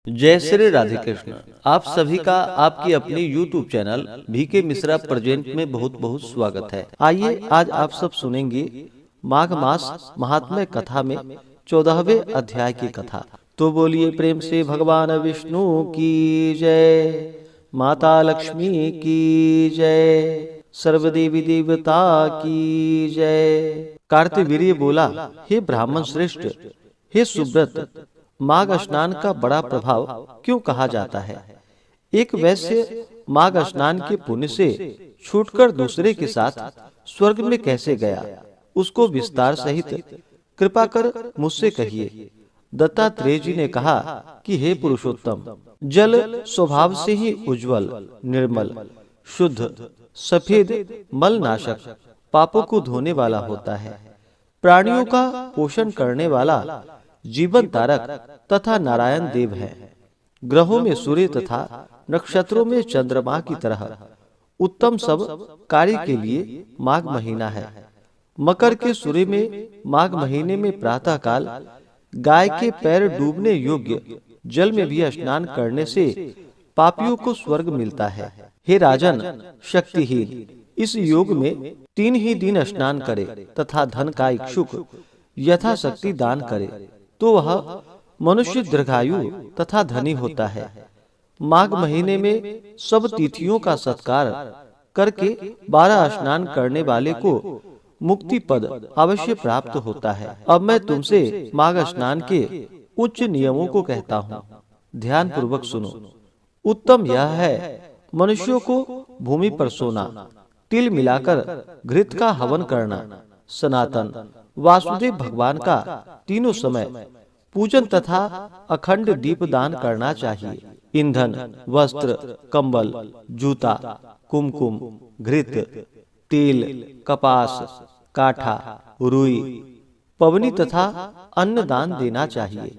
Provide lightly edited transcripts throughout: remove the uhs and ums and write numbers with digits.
जय श्री राधे कृष्ण। आप सभी का आपकी अपनी YouTube channel VK Mishra present में बहुत बहुत स्वागत है। आइए आज आप सब सुनेंगे माघ मास महात्म्य कथा में 14वें अध्याय की कथा। तो बोलिए प्रेम से भगवान विष्णु की जय, माता लक्ष्मी की जय, सर्वदेवी देवता की जय। कार्तवीर्य बोला, हे ब्राह्मण श्रेष्ठ, हे सुब्रत, माघ स्नान का बड़ा प्रभाव क्यों कहा जाता है? एक वैश्य माघ स्नान के पुण्य से छूटकर दूसरे के साथ स्वर्ग में कैसे गया, उसको विस्तार सहित कृपा कर मुझसे कहिए। दत्तात्रेय जी ने कहा कि हे पुरुषोत्तम, जल स्वभाव से ही उज्जवल, निर्मल, शुद्ध, सफेद, मलनाशक, पापों को धोने वाला होता है। प्राणियों का पोषण करने वाला जीवन तारक तथा नारायण देव है। ग्रहों में सूर्य तथा नक्षत्रों में चंद्रमा की तरह उत्तम सब कार्य के लिए माघ महीना है। मकर के सूर्य में माघ महीने में प्रातः काल गाय के पैर डूबने योग्य जल में भी स्नान करने से पापियों को स्वर्ग मिलता है। हे राजन शक्तिहीन, इस योग में 3 ही दिन स्नान करे तथा धन का इच्छुक यथाशक्ति दान करे तो वह मनुष्य दीर्घायु तथा धनी होता है। माघ महीने में सब तिथियों का सत्कार करके 12 स्नान करने वाले को मुक्ति पद अवश्य प्राप्त होता है। अब मैं तुमसे माघ स्नान के उच्च नियमों को कहता हूँ, ध्यान पूर्वक सुनो। उत्तम यह है, मनुष्यों को भूमि पर सोना, तिल मिलाकर घृत का हवन करना, सनातन वासुदेव भगवान का तीनों समय पूजन तथा अखंड दीप दान करना चाहिए। ईंधन, वस्त्र, कंबल, जूता, कुमकुम, घृत, तेल, कपास, काठा, रुई, पवनी तथा अन्न दान देना चाहिए।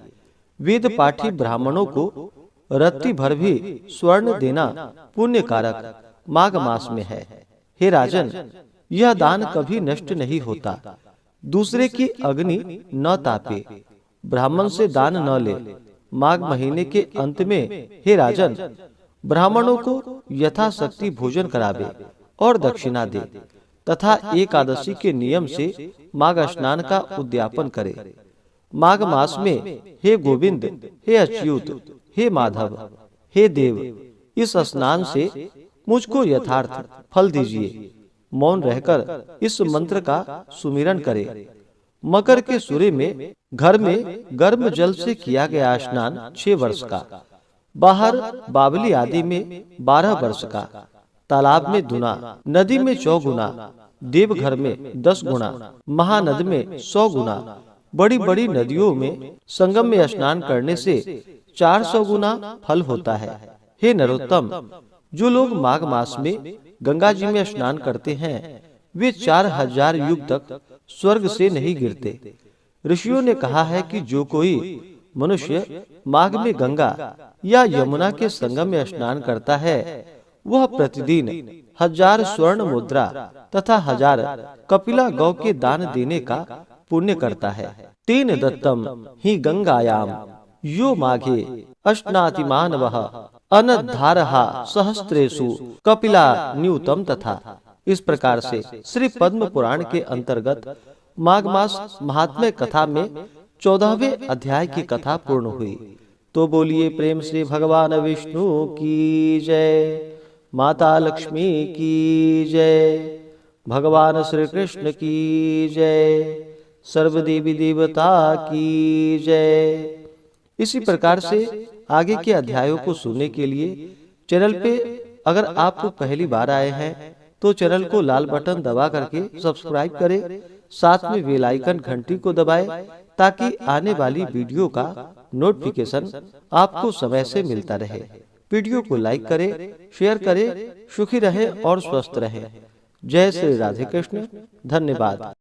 वेद पाठी ब्राह्मणों को रत्ती भर भी स्वर्ण देना पुण्य कारक माघ मास में है। हे राजन, यह दान कभी नष्ट नहीं होता। दूसरे की अग्नि न तापे, ब्राह्मण से दान न ले। माघ महीने के अंत में हे राजन, ब्राह्मणों को यथाशक्ति भोजन करावे और दक्षिणा दे तथा एकादशी के नियम से माघ स्नान का उद्यापन करे। माघ मास में हे गोविंद, हे अच्युत, हे माधव, हे देव, इस स्नान से मुझको यथार्थ फल दीजिए। मौन रहकर इस मंत्र का सुमिरन करे। मकर के सूर्य में घर में गर्म जल से किया गया स्नान 6 वर्ष का, बाहर बावली आदि में 12 वर्ष का, तालाब में दुना, नदी में 100 गुना, देवघर में 10 गुना, महानद में 100 गुना, बड़ी बड़ी नदियों में संगम में स्नान करने से 400 गुना फल होता है। हे नरोत्तम, जो लोग माघ मास में गंगा जी में स्नान करते हैं वे 4000 युग तक स्वर्ग से नहीं गिरते। ऋषियों ने कहा है कि जो कोई मनुष्य माघ में गंगा या यमुना के संगम में स्नान करता है वह प्रतिदिन 1000 स्वर्ण मुद्रा तथा 1000 कपिला गौ के दान देने का पुण्य करता है। तेन दत्तम ही गंगायाम यो माघे अश्नाति मानवः अनद्धारहा सहस्त्रेषु कपिला न्यूतम तथा। इस प्रकार से श्री पद्म पुराण के अंतर्गत माघ मास महात्म्य कथा में 14वें अध्याय की कथा पूर्ण हुई। तो बोलिए प्रेम से भगवान विष्णु की जय, माता लक्ष्मी की जय, भगवान श्री कृष्ण की जय, सर्वदेवी देवता की जय। इसी प्रकार से आगे के अध्यायों को सुनने के लिए चैनल पे अगर आपको पहली बार आए हैं तो चैनल को लाल बटन दबा करके सब्सक्राइब करें, साथ में बेल आइकन घंटी को दबाएं ताकि आने वाली वीडियो का नोटिफिकेशन आपको समय से मिलता रहे। वीडियो को लाइक करें, शेयर करें। सुखी रहें और स्वस्थ रहें। जय श्री राधे कृष्ण। धन्यवाद।